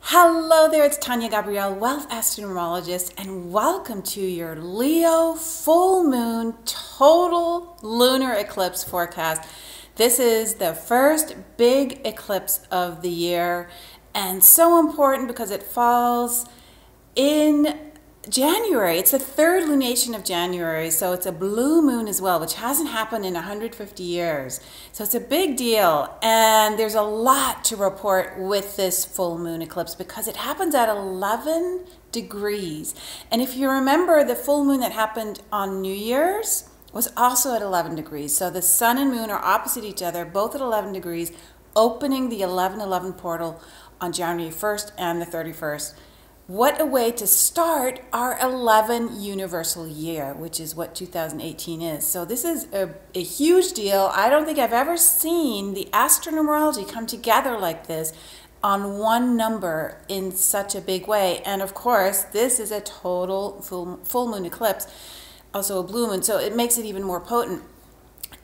Hello there, it's Tania Gabrielle, Wealth Astro-Numerologist, and welcome to your Leo full moon total lunar eclipse forecast. This is the first big eclipse of the year and so important because it falls in January. It's the third lunation of January, so it's a blue moon as well, which hasn't happened in 150 years. So it's a big deal, and there's a lot to report with this full moon eclipse because it happens at 11 degrees. And if you remember, the full moon that happened on New Year's was also at 11 degrees. So the sun and moon are opposite each other, both at 11 degrees, opening the 11/11 portal on January 1st and the 31st. What a way to start our 11 universal year, which is what 2018 is. So this is a huge deal. I don't think I've ever seen the Astro-Numerology come together like this on one number in such a big way. And of course, this is a total full moon eclipse, also a blue moon, so it makes it even more potent.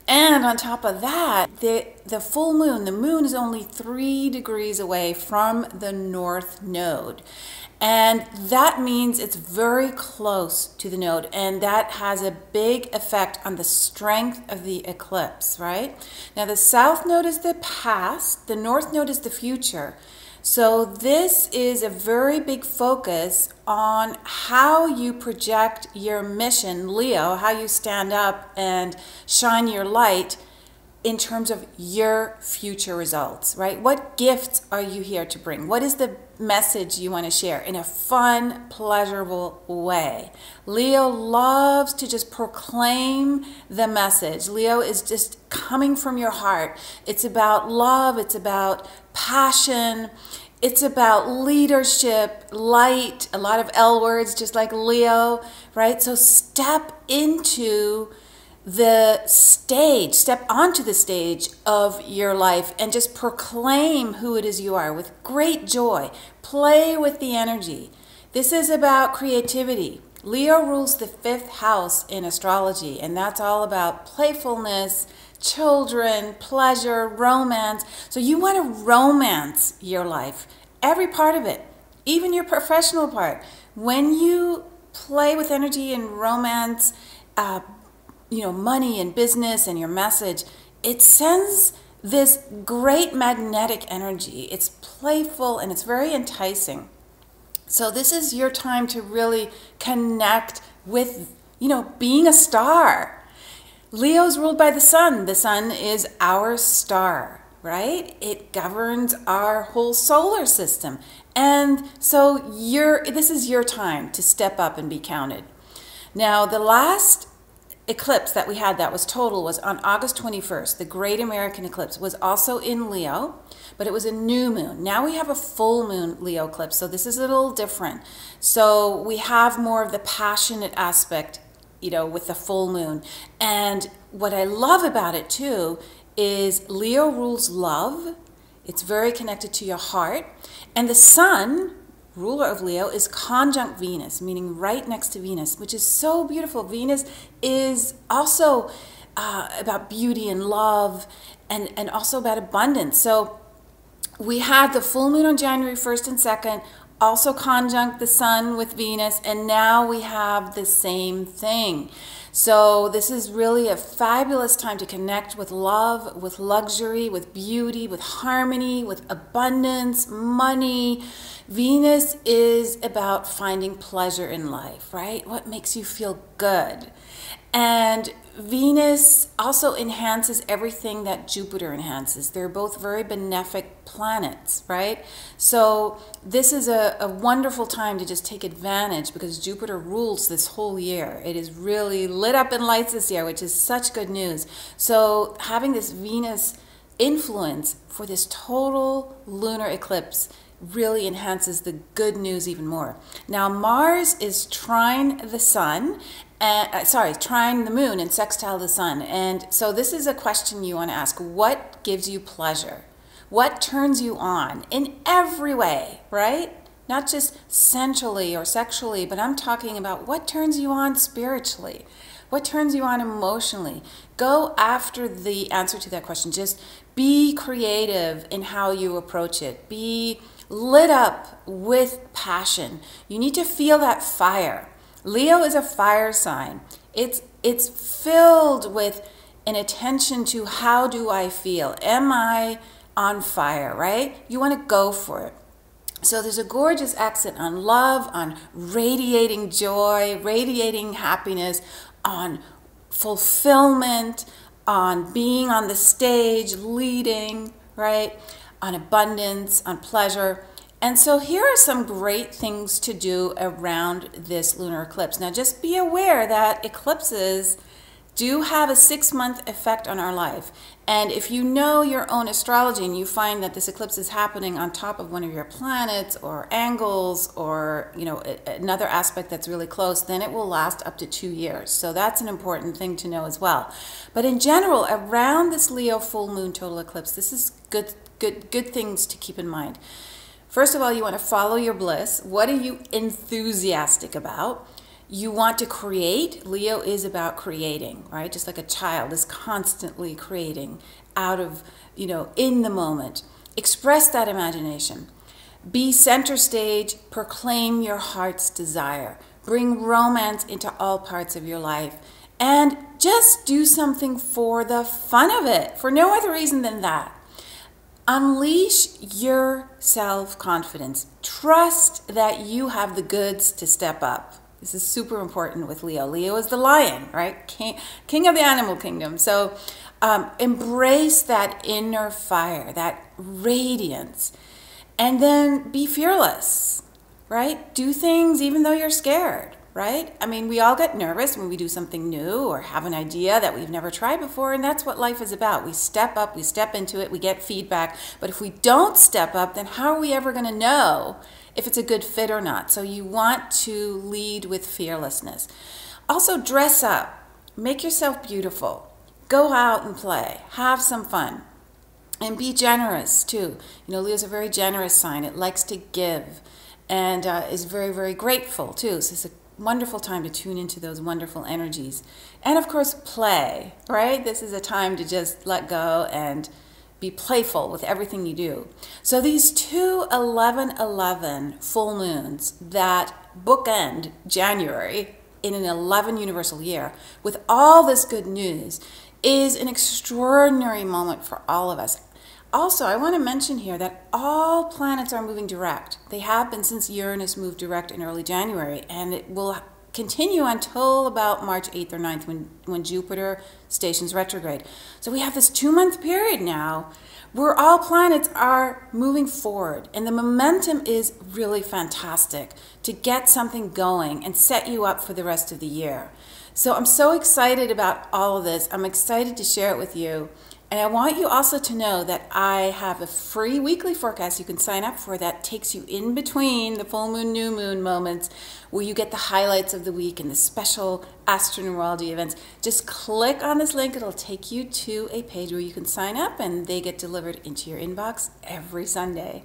And on top of that, the full moon, the moon is only 3 degrees away from the north node. And that means it's very close to the node, and that has a big effect on the strength of the eclipse, right? Now the south node is the past, the north node is the future. So this is a very big focus on how you project your mission, Leo, how you stand up and shine your light in terms of your future results, right? What gifts are you here to bring? What is the message you want to share in a fun, pleasurable way? Leo loves to just proclaim the message. Leo is just coming from your heart. It's about love. It's about passion. It's about leadership, light, a lot of L words, just like Leo, right? So step into the stage, step onto the stage of your life and just proclaim who it is you are with great joy. Play with the energy. This is about creativity. Leo rules the 5th house in astrology, and that's all about playfulness, children, pleasure, romance. So you want to romance your life, every part of it, even your professional part. When you play with energy and romance, money and business and your message, it sends this great magnetic energy. It's playful and it's very enticing. So this is your time to really connect with, being a star. Leo's ruled by the sun. The sun is our star, right? It governs our whole solar system. And so this is your time to step up and be counted. Now, the last eclipse that we had that was total was on August 21st. The Great American Eclipse was also in Leo, but it was a new moon. Now we have a full moon Leo eclipse, so this is a little different. So we have more of the passionate aspect, with the full moon. And what I love about it too is Leo rules love. It's very connected to your heart. And the sun, ruler of Leo, is conjunct Venus, meaning right next to Venus, which is so beautiful. Venus is also about beauty and love and also about abundance. So we had the full moon on January 1st and 2nd, also conjunct the sun with Venus, and now we have the same thing. So this is really a fabulous time to connect with love, with luxury, with beauty, with harmony, with abundance, money. Venus is about finding pleasure in life, right? What makes you feel good? And Venus also enhances everything that Jupiter enhances. They're both very benefic planets, right? So this is a wonderful time to just take advantage because Jupiter rules this whole year. It is really lit up in lights this year, which is such good news. So having this Venus influence for this total lunar eclipse really enhances the good news even more. Now Mars is trine the sun, trine the moon and sextile the sun. And so this is a question you want to ask. What gives you pleasure? What turns you on in every way, right? Not just sensually or sexually, but I'm talking about what turns you on spiritually. What turns you on emotionally? Go after the answer to that question. Just be creative in how you approach it. Be lit up with passion. You need to feel that fire. Leo is a fire sign. It's filled with an attention to how do I feel? Am I on fire, right? You want to go for it. So there's a gorgeous accent on love, on radiating joy, radiating happiness, on fulfillment, on being on the stage, leading, right? On abundance, on pleasure. And so here are some great things to do around this lunar eclipse. Now just be aware that eclipses do have a 6-month effect on our life. And if you know your own astrology and you find that this eclipse is happening on top of one of your planets or angles or another aspect that's really close, then it will last up to 2 years. So that's an important thing to know as well. But in general, around this Leo full moon total eclipse, this is good things to keep in mind. First of all, you want to follow your bliss. What are you enthusiastic about? You want to create. Leo is about creating, right? Just like a child is constantly creating out of, in the moment. Express that imagination. Be center stage. Proclaim your heart's desire. Bring romance into all parts of your life. And just do something for the fun of it, for no other reason than that. Unleash your self-confidence. Trust that you have the goods to step up. This is super important with Leo. Leo is the lion, right? King of the animal kingdom. So embrace that inner fire, that radiance, and then be fearless, right? Do things even though you're scared, right? I mean, we all get nervous when we do something new or have an idea that we've never tried before, and that's what life is about. We step up, we step into it, we get feedback, but if we don't step up, then how are we ever going to know if it's a good fit or not? So you want to lead with fearlessness. Also, dress up. Make yourself beautiful. Go out and play. Have some fun. And be generous, too. Leo's a very generous sign. It likes to give and is very, very grateful, too. So it's a wonderful time to tune into those wonderful energies. And, of course, play, right? This is a time to just let go and be playful with everything you do. So these two 11/11 full moons that bookend January in an 11 universal year with all this good news is an extraordinary moment for all of us. Also, I want to mention here that all planets are moving direct. They have been since Uranus moved direct in early January, and it will continue until about March 8th or 9th when Jupiter stations retrograde. So we have this 2-month period now where all planets are moving forward, and the momentum is really fantastic to get something going and set you up for the rest of the year. So I'm so excited about all of this. I'm excited to share it with you. And I want you also to know that I have a free weekly forecast you can sign up for that takes you in between the full moon, new moon moments where you get the highlights of the week and the special Astro-Numerology events. Just click on this link. It'll take you to a page where you can sign up and they get delivered into your inbox every Sunday.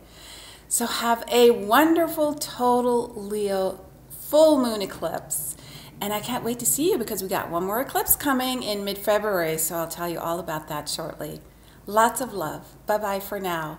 So have a wonderful total Leo full moon eclipse. And I can't wait to see you because we got one more eclipse coming in mid-February, so I'll tell you all about that shortly. Lots of love. Bye-bye for now.